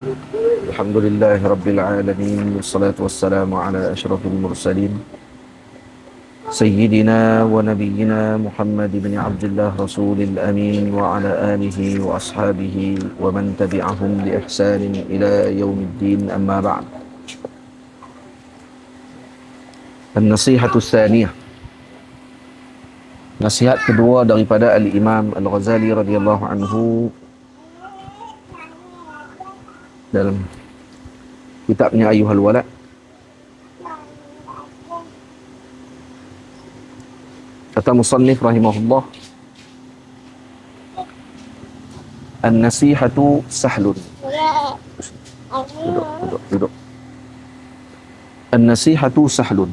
Alhamdulillahi Rabbil Alamin. Wassalatu wassalamu ala ashrafil mursalin Sayyidina wa nabiyyina Muhammad ibn Abdullah Rasulil Amin wa ala alihi wa ashabihi wa man tabi'ahum bi ihsanin ila yaumiddin, amma ba'd. An-nasihatu tsaniyah. Nasihat kedua daripada Al-Imam Al-Ghazali radhiyallahu anhu dalam kitabnya Ayyuhal Walad. Kata musannif rahimahullah, an-nasihatu sahlun. Duduk. An-nasihatu sahlun.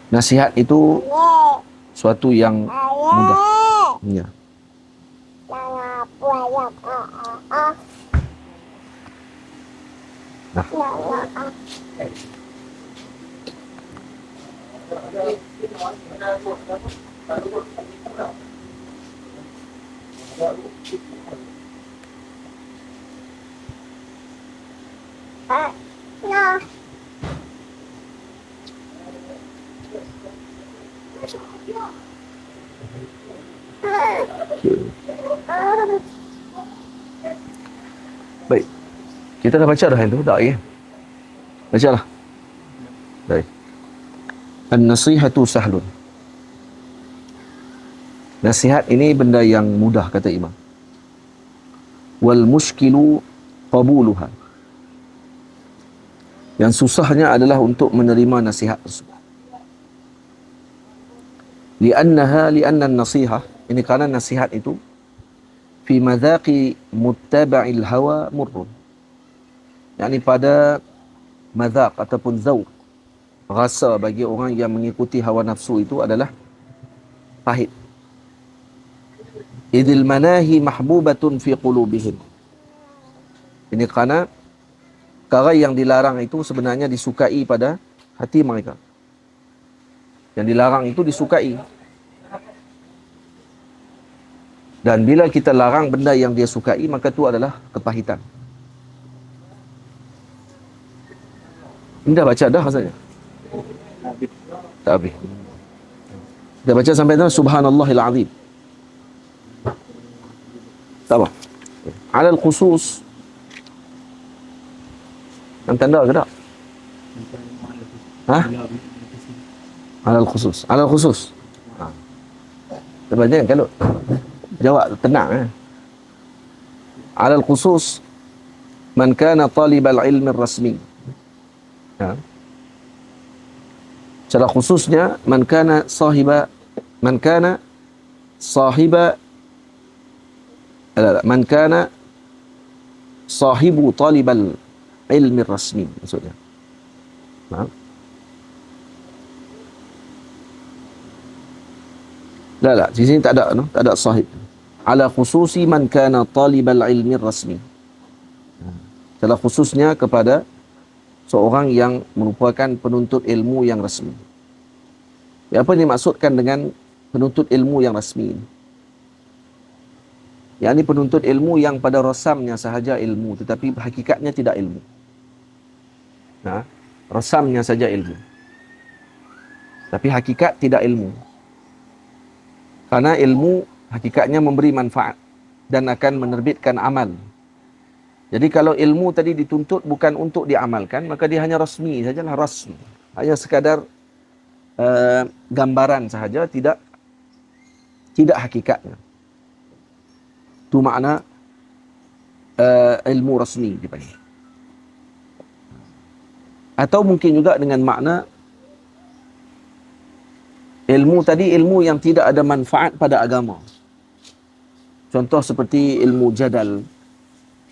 Nasihat itu suatu yang mudah. Ya. Nah. Baik. Kita dah baca dah itu, tak ya? Bacalah. Baik. An-nasihatu sahlun. Nasihat ini benda yang mudah, kata Imam. Wal mushkilu qabuluha. Yang susahnya adalah untuk menerima nasihat tersebut. Lianna an-nasihah, ini kerana nasihat itu fi madhaqi muttaba'il hawa murrun. Yani pada madhaq ataupun zawq, rasa bagi orang yang mengikuti hawa nafsu itu adalah pahit. Idil manahi mahbubatun fi qulubihim. Ini kerana perkara yang dilarang itu sebenarnya disukai pada hati mereka. Yang dilarang itu disukai. Dan bila kita larang benda yang dia sukai, maka itu adalah kepahitan. Ini dah baca dah rasanya? Tak habis. Kita baca sampai sana, Subhanallahil Azim. Tak apa. Alal khusus. Yang tanda ke tak? Ha? Alal khusus. Alal khusus. Ha. Kita baca kan kalau jawab tenang. Alal khusus man kana talibal ilmi rasmi. Ya. Secara khususnya man kana sahiba sahibu talibal ilmi rasmi, maksudnya. Faham? La, di sini tak ada, no? Tak ada sahib. Ala khususi man kana talibal ilmi rasmi. Secara khususnya kepada seorang yang merupakan penuntut ilmu yang rasmi. Apa yang dimaksudkan dengan penuntut ilmu yang rasmi ini? Yang ini penuntut ilmu yang pada rasamnya sahaja ilmu, tetapi hakikatnya tidak ilmu. Nah, rasamnya saja ilmu, tapi hakikat tidak ilmu. Karena ilmu hakikatnya memberi manfaat dan akan menerbitkan amal. Jadi kalau ilmu tadi dituntut bukan untuk diamalkan, maka dia hanya rasmi sajalah, rasmi. Hanya sekadar gambaran sahaja, tidak hakikatnya. Itu makna ilmu rasmi dipanggil. Atau mungkin juga dengan makna ilmu tadi, ilmu yang tidak ada manfaat pada agama. Contoh seperti ilmu jadal,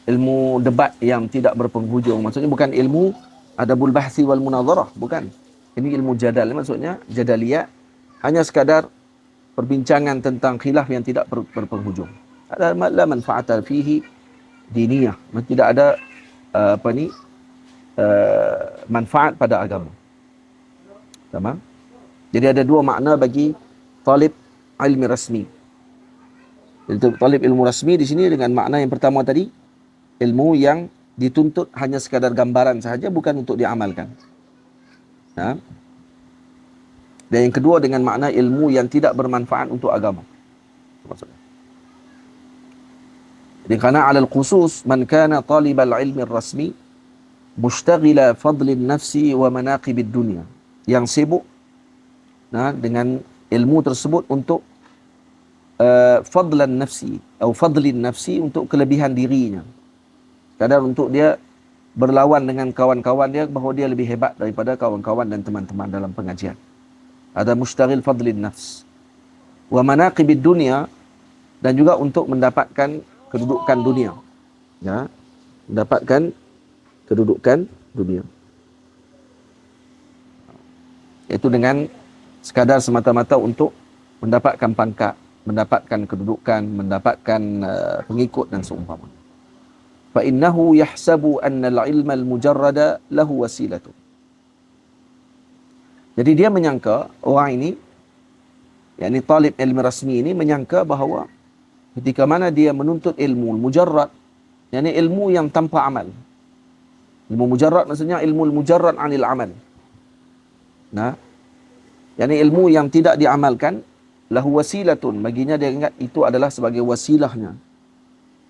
ilmu debat yang tidak berpenghujung. Maksudnya bukan ilmu adabul bahsi wal munadharah, bukan. Ini ilmu jadal, maksudnya jadaliyah, hanya sekadar perbincangan tentang khilaf yang tidak berpenghujung. La manfa'ata fihi diniyah, tidak ada manfaat pada agama. Tamam? Jadi ada dua makna bagi talib ilmi rasmi. Jadi talib ilmu rasmi di sini dengan makna yang pertama tadi, ilmu yang dituntut hanya sekadar gambaran sahaja, bukan untuk diamalkan. Ha? Dan yang kedua dengan makna ilmu yang tidak bermanfaat untuk agama. Maksudnya. Jadi kerana alal khusus man kana talibal ilmi rasmi mushtaghila fadlin nafsi wa manaqibid dunia, yang sibuk dengan ilmu tersebut untuk fadlan nafsi atau fadlin nafsi, untuk kelebihan dirinya. Kadang untuk dia berlawan dengan kawan-kawan dia bahawa dia lebih hebat daripada kawan-kawan dan teman-teman dalam pengajian. Ada mushtaghil fadlin nafs. Wa manaqibid dunia, dan juga untuk mendapatkan kedudukan dunia. Ya, mendapatkan kedudukan dunia. Iaitu dengan sekadar semata-mata untuk mendapatkan pangkat, mendapatkan kedudukan, mendapatkan pengikut dan seumpama. Fa innahu yahsabu anna al-ilma al-mujarrada lahu wasilatu. Jadi dia menyangka, orang ini, yakni talib ilmu rasmi ini, menyangka bahawa ketika mana dia menuntut ilmu mujarrad, yakni ilmu yang tanpa amal. Ilmu mujarrad maksudnya ilmu mujarrad anil amal. Nah, yakni ilmu yang tidak diamalkan, lahu wasilatun, baginya dia ingat itu adalah sebagai wasilahnya,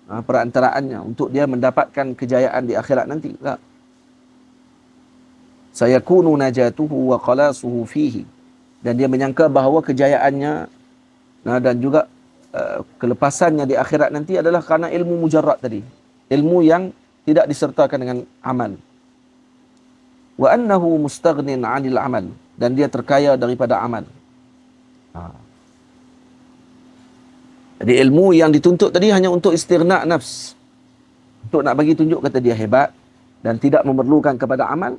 perantaraannya untuk dia mendapatkan kejayaan di akhirat nanti. Tak. Sayakunu najatuhu wa qalasuhu fihi, dan dia menyangka bahawa kejayaannya dan juga kelepasannya di akhirat nanti adalah kerana ilmu mujarrad tadi, ilmu yang tidak disertakan dengan amal. Wa annahu mustaghnin 'anil amal, dan dia terkaya daripada amal. Jadi ilmu yang dituntut tadi hanya untuk istighna' nafs, untuk nak bagi tunjuk kata dia hebat dan tidak memerlukan kepada amal.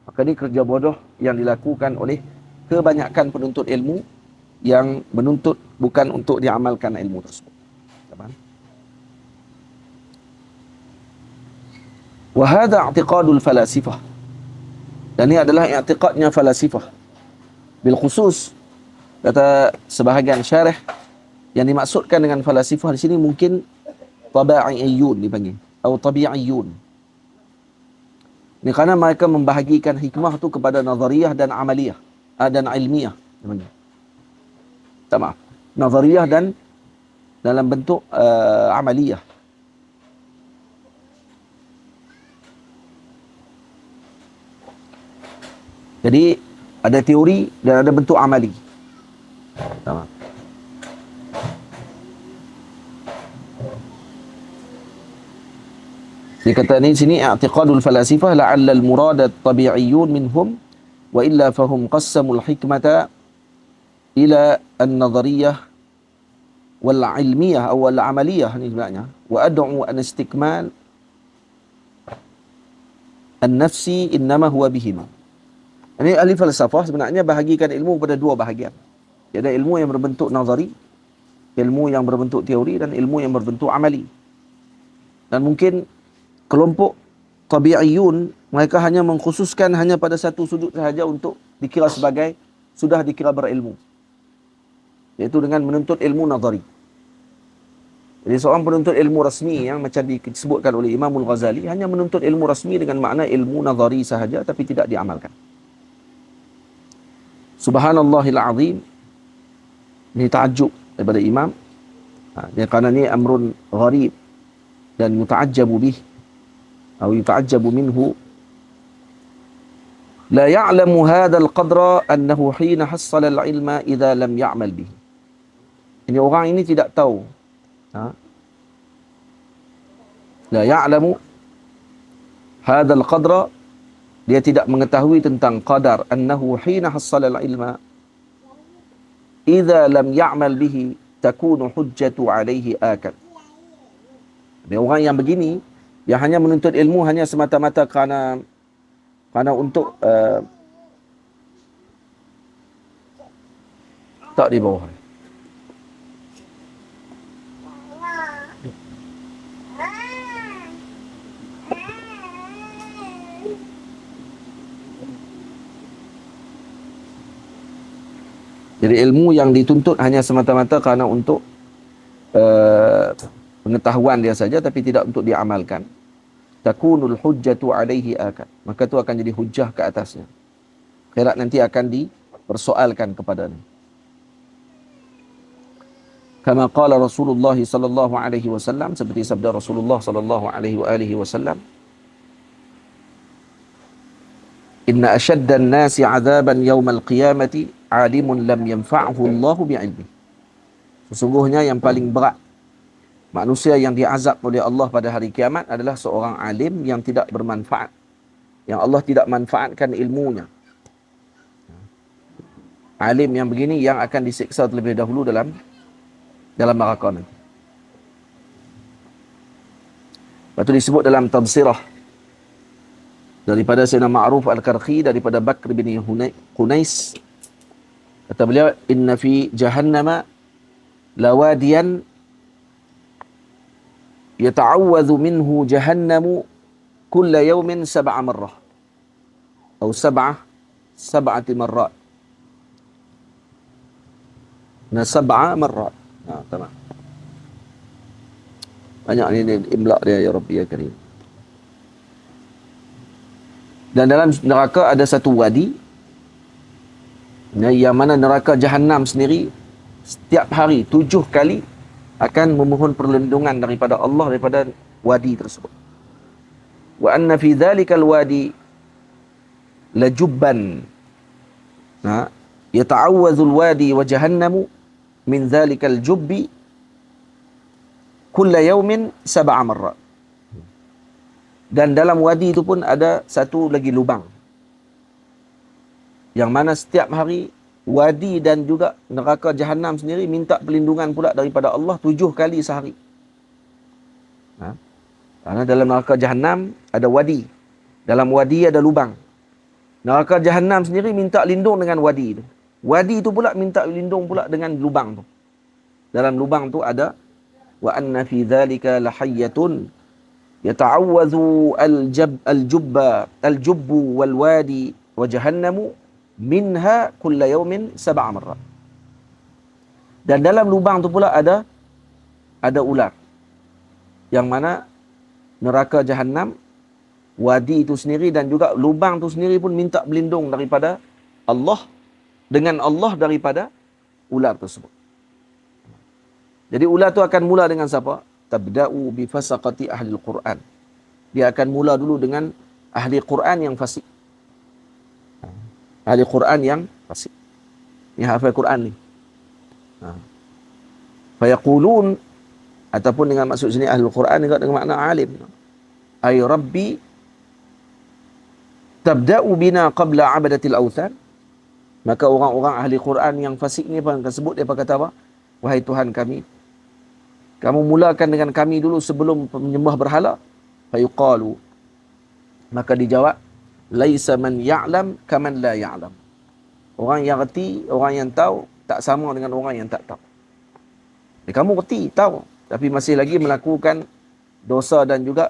Maka ini kerja bodoh yang dilakukan oleh kebanyakan penuntut ilmu yang menuntut bukan untuk diamalkan ilmu tersebut. Wa hadha i'tiqadul falasifah, dan ini adalah i'tiqadnya falasifah. Bil khusus, kata sebahagian syarah, yang dimaksudkan dengan falasifah di sini mungkin tabi'iyun dipanggil, atau tabi'iyun. Ini kerana mereka membahagikan hikmah itu kepada nazariyah dan amaliyah, dan ilmiah. Tak maaf. Nazariyah dan dalam bentuk amaliyah. Jadi ada teori dan ada bentuk amali. Tak maaf. Dia kata ni sini i'tiqadul falasifah la'alla al-murad at-tabi'iyyun minhum wa illa fahum qassamu al-hikmata ila an-nadhariyah wal 'ilmiyah aw al-'amaliyah ni sebenarnya, wa ad'u an istikmal an-nafsi innama huwa bihima. Ini ahli falsafah sebenarnya bahagikan ilmu kepada dua bahagian. Ada ilmu yang berbentuk nazari, ilmu yang berbentuk teori, dan ilmu yang berbentuk amali. Dan mungkin kelompok tabi'iyun, mereka hanya mengkhususkan hanya pada satu sudut sahaja untuk dikira sebagai sudah dikira berilmu, iaitu dengan menuntut ilmu nazari. Jadi seorang penuntut ilmu rasmi yang macam disebutkan oleh Imamul Ghazali hanya menuntut ilmu rasmi dengan makna ilmu nazari sahaja, tapi tidak diamalkan. Subhanallahil azim, ini ta'ajjub daripada Imam. Kerana ini amrun gharib dan muta'ajjabu bih atau yuta'ajjabu minhu. La ya'lamu hadha al-qadra annahu hina hassala al-ilma idza lam ya'mal bih. Ini orang ini tidak tahu. La ya'lamu hadha al-qadra, dia tidak mengetahui tentang qadar annahu hina hassala al-ilma idza lam ya'mal bihi takunu hujjatu alayhi akad. Ini orang yang begini, yang hanya menuntut ilmu hanya semata-mata kerana untuk tak di bawah. Jadi ilmu yang dituntut hanya semata-mata kerana untuk pengetahuan dia saja, tapi tidak untuk diamalkan. takunul hujjatu alaihi akad. Maka itu akan jadi hujjah ke atasnya. Akhirat nanti akan dipersoalkan kepadanya. Kama qala Rasulullah sallallahu alaihi wasallam, seperti sabda Rasulullah sallallahu alaihi wasallam, inna ashaddan nasi 'adzaban yaumal qiyamati 'alimun lam yanfa'hu Allah bi'ilmi. Sesungguhnya yang paling berat manusia yang diazab oleh Allah pada hari kiamat adalah seorang alim yang tidak bermanfaat, yang Allah tidak manfaatkan ilmunya. Alim yang begini yang akan disiksa terlebih dahulu dalam neraka nanti. Lepas itu disebut dalam Tadhsirah daripada Sayyidina Ma'ruf Al-Karkhi, daripada Bakr bin Hunais, kata beliau, inna fi jahannama lawadiyan yata'awwadhu minhu jahannamu kulla yawmin 7 marrah atau 7 marrat. Nah, 7 marrat. Tamam. Banyak ni imla dia, ya Rabbi ya Karim. Dan dalam neraka ada satu wadi, yang mana neraka Jahannam sendiri setiap hari 7 kali akan memohon perlindungan daripada Allah daripada wadi tersebut. Wa anna fi dhalikal wadi lajubban, yata'awwadhul wadi wa jahannamu min dhalikal jubbi kulla yawmin 7 marrat. Dan dalam wadi itu pun ada satu lagi lubang, yang mana setiap hari wadi dan juga neraka Jahannam sendiri minta perlindungan pula daripada Allah 7 kali sehari. Karena dalam neraka Jahannam ada wadi, dalam wadi ada lubang. Neraka Jahannam sendiri minta lindung dengan wadi itu. Wadi itu pula minta lindung pula dengan lubang tu. Dalam lubang tu ada wa anna fi dzalika lahayyatun yata'awwadhu al-jubbu wal wadi wa jahannamu minha kulla yawmin 7 marrat. Dan dalam lubang tu pula ada ular, yang mana neraka Jahannam, wadi itu sendiri dan juga lubang tu sendiri pun minta berlindung daripada Allah, dengan Allah daripada ular tersebut. Jadi ular tu akan mula dengan siapa? Tabda'u bi fasaqati ahli al-Quran. Dia akan mula dulu dengan ahli Quran yang fasik. Ahli Quran yang fasik. Yang hafal Quran ni. Fayaqulun, ataupun dengan maksud sini ahli Quran juga dengan makna alim. Ay Rabbi tabda'u bina qabla 'abadatil awthan. Maka orang-orang ahli Quran yang fasik ni akan sebut, dia kata apa? Wahai Tuhan kami, kamu mulakan dengan kami dulu sebelum menyembah berhala. Fayuqalu, maka dijawab, laisa man ya'lam kaman la ya'lam. Orang yang reti, orang yang tahu tak sama dengan orang yang tak tahu. Kamu reti, tahu, tapi masih lagi melakukan dosa dan juga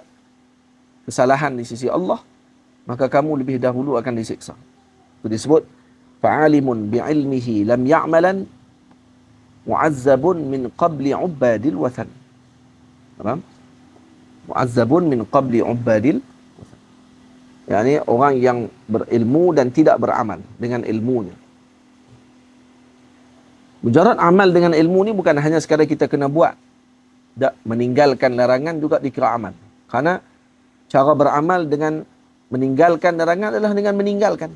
kesalahan di sisi Allah, maka kamu lebih dahulu akan disiksa. Itu disebut fa'alimun bi'ilmihi lam ya'malan mu'azzabun min qabli ubadil wathan. Faham? Mu'azzabun min qabli ubadil wathan. Yani orang yang berilmu dan tidak beramal dengan ilmunya. Mujarad amal dengan ilmu ni bukan hanya sekadar kita kena buat. Tak, meninggalkan larangan juga dikira amal. Karena cara beramal dengan meninggalkan larangan adalah dengan meninggalkan.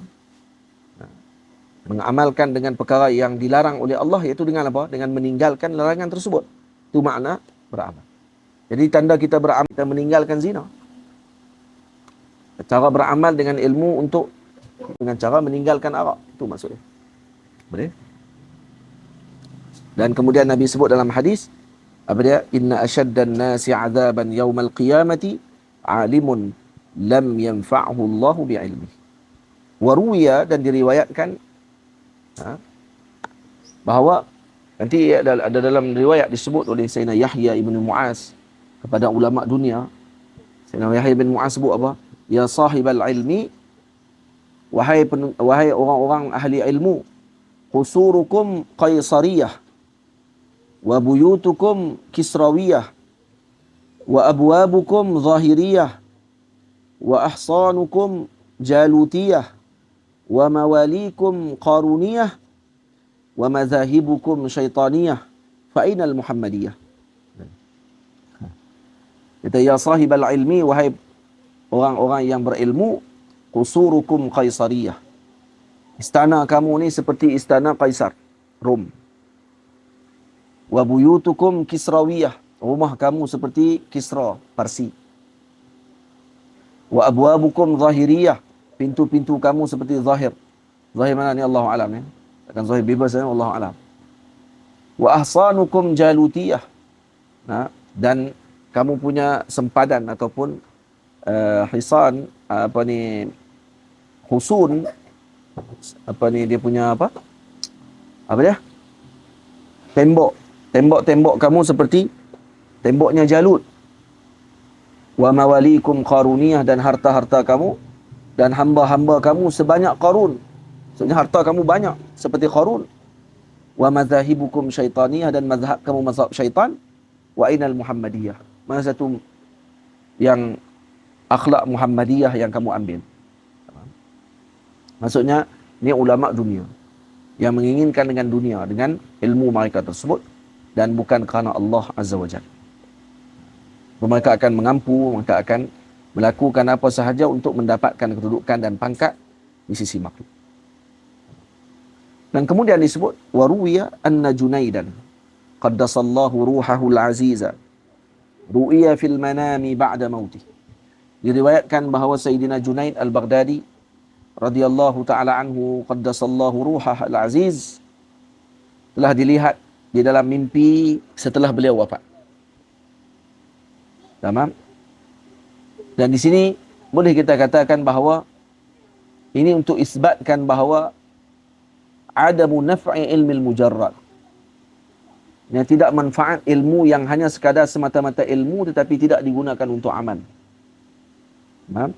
Mengamalkan dengan perkara yang dilarang oleh Allah, iaitu dengan apa? Dengan meninggalkan larangan tersebut. Itu makna beramal. Jadi tanda kita beramal, kita meninggalkan zina. Cara beramal dengan ilmu dengan cara meninggalkan arak. Itu maksudnya. Boleh? Dan kemudian Nabi sebut dalam hadis, apa dia? Inna ashaddan nasi 'adzaban yaumal qiyamati 'alimun lam yanfa'hu Allahu bi'ilmihi. Wa ruwiya, dan diriwayatkan bahawa nanti ada dalam riwayat disebut oleh Sayyidina Yahya ibn Mu'az kepada ulama dunia. Sayyidina Yahya bin Mu'az sebut apa? Ya sahibal ilmi, wahai orang-orang ahli ilmu, qusurukum qaisariyah wa buyutukum kisrawiyah wa abwabukum zahiriyah wa ahsanukum jalutiyah wa mawalikum qaruniyah wa madhahibukum syaitaniyah fa ainal muhammadiyah. Kata ya sahibal ilmi, wahai orang-orang yang berilmu, qusurukum qaisariyah. Istana kamu ni seperti istana Kaisar Rom. Wa buyutukum kisrawiyah. Rumah kamu seperti Kisra Parsi. Wa abwabukum zahiriyah. Pintu-pintu kamu seperti zahir. Zahir mana ni Allahu alam ya. Takkan zahir bebas ya, Allahu alam. Wa ahsanukum jalutiyah. Nah, dan kamu punya sempadan ataupun hisan, husun, dia punya apa dia? Tembok kamu seperti temboknya Jalut. Wa mawalikum qaruniyah, dan harta-harta kamu dan hamba-hamba kamu sebanyak Qarun. Maksudnya harta kamu banyak seperti Qarun. Wa madhahibukum syaitaniyah, dan mazhab kamu mazhab syaitan. Wa ainal muhammadiyah. Mana satu yang akhlak Muhammadiyah yang kamu ambil? Maksudnya ni ulama dunia yang menginginkan dengan dunia, dengan ilmu mereka tersebut, dan bukan kerana Allah Azza wa Jalla. Mereka akan mengampu, mereka akan melakukan apa sahaja untuk mendapatkan kedudukan dan pangkat di sisi makhluk. Dan kemudian disebut waruwiya anna Junaidan qaddasallahu ruhahu al-aziza ru'iya fil manami ba'da mautih. Diriwayatkan bahawa Sayyidina Junaid al-Baghdadi radhiyallahu ta'ala anhu qaddasallahu ruhah al-aziz telah dilihat di dalam mimpi setelah beliau wafat. Tamam? Dan di sini boleh kita katakan bahawa ini untuk isbatkan bahawa adamu naf'i ilmi al-mujarrad. Yang tidak manfaat ilmu yang hanya sekadar semata-mata ilmu tetapi tidak digunakan untuk amal. Faham?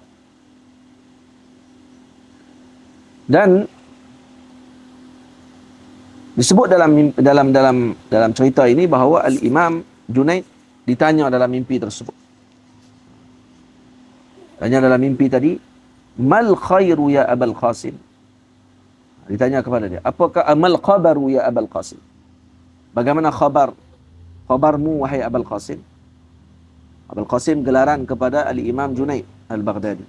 Dan disebut dalam cerita ini bahawa Al-Imam Junaid ditanya dalam mimpi tersebut. Tanya dalam mimpi tadi, mal khairu ya Abul Qasim? Ditanya kepada dia, apakah amal khabaru ya Abul Qasim? Bagaimana khabarmu wahai Abul Qasim? Abul Qasim gelaran kepada Al-Imam Junaid al-Baghdadi.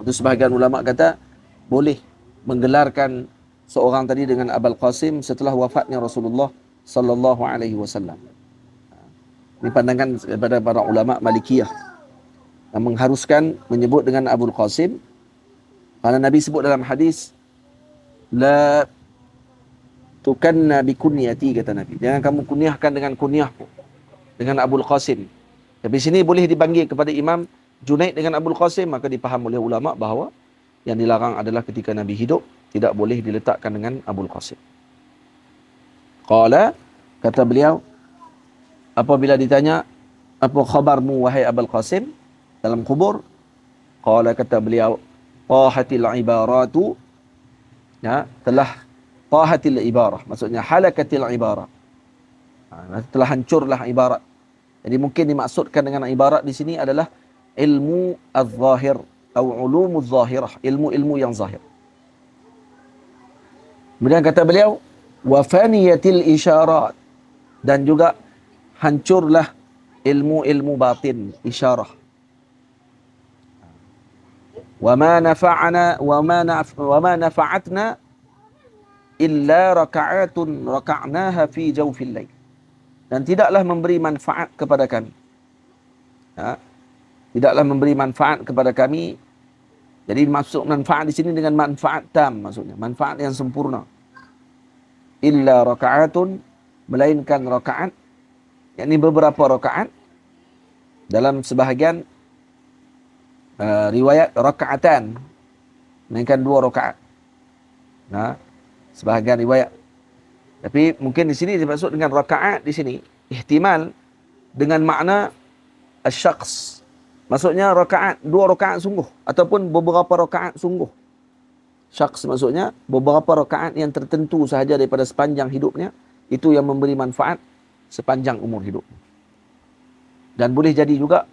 Itu sebahagian ulama kata boleh menggelarkan seorang tadi dengan Abul Qasim setelah wafatnya Rasulullah sallallahu alaihi wasallam. Ini pandangan daripada para ulama Malikiyah yang mengharuskan menyebut dengan Abul Qasim, karena Nabi sebut dalam hadis la tukanna bi kunyati, kata Nabi. Jangan kamu kunyahkan dengan kunyahku, dengan Abul Qasim. Tapi sini boleh dipanggil kepada Imam Junaid dengan Abul Qasim, maka dipaham oleh ulama bahawa yang dilarang adalah ketika Nabi hidup, tidak boleh diletakkan dengan Abul Qasim. Qala, kata beliau, apabila ditanya, apa khabarmu wahai Abul Qasim dalam kubur? Qala, kata beliau, tahatil ibaratu, ya, telah tahatil ibarah, maksudnya halakatil ibarah, telah hancurlah ibarat. Jadi mungkin dimaksudkan dengan ibarat di sini adalah ilmu az-zahir atau ulumuz zahirah, ilmu-ilmu yang zahir. Kemudian kata beliau, wa faniyatil isyarat, dan juga hancurlah ilmu-ilmu batin, isyarah. Wa ma nafa'atna illa raka'atun raka'naha fi jawfil lail, dan tidaklah memberi manfaat kepada kami. Tidaklah memberi manfaat kepada kami. Jadi maksud manfaat di sini dengan manfaat tam, maksudnya manfaat yang sempurna. Illa raka'atun, melainkan rakaat, yakni beberapa rakaat. Dalam sebahagian riwayat rakaatan, melainkan 2 rakaat. Sebahagian riwayat. Tapi mungkin di sini dimaksud dengan rakaat di sini ihtimal dengan makna asy-syakhs. Maksudnya rakaat, 2 rakaat sungguh ataupun beberapa rakaat sungguh. Syakhs maksudnya beberapa rakaat yang tertentu sahaja daripada sepanjang hidupnya, itu yang memberi manfaat sepanjang umur hidup. Dan boleh jadi juga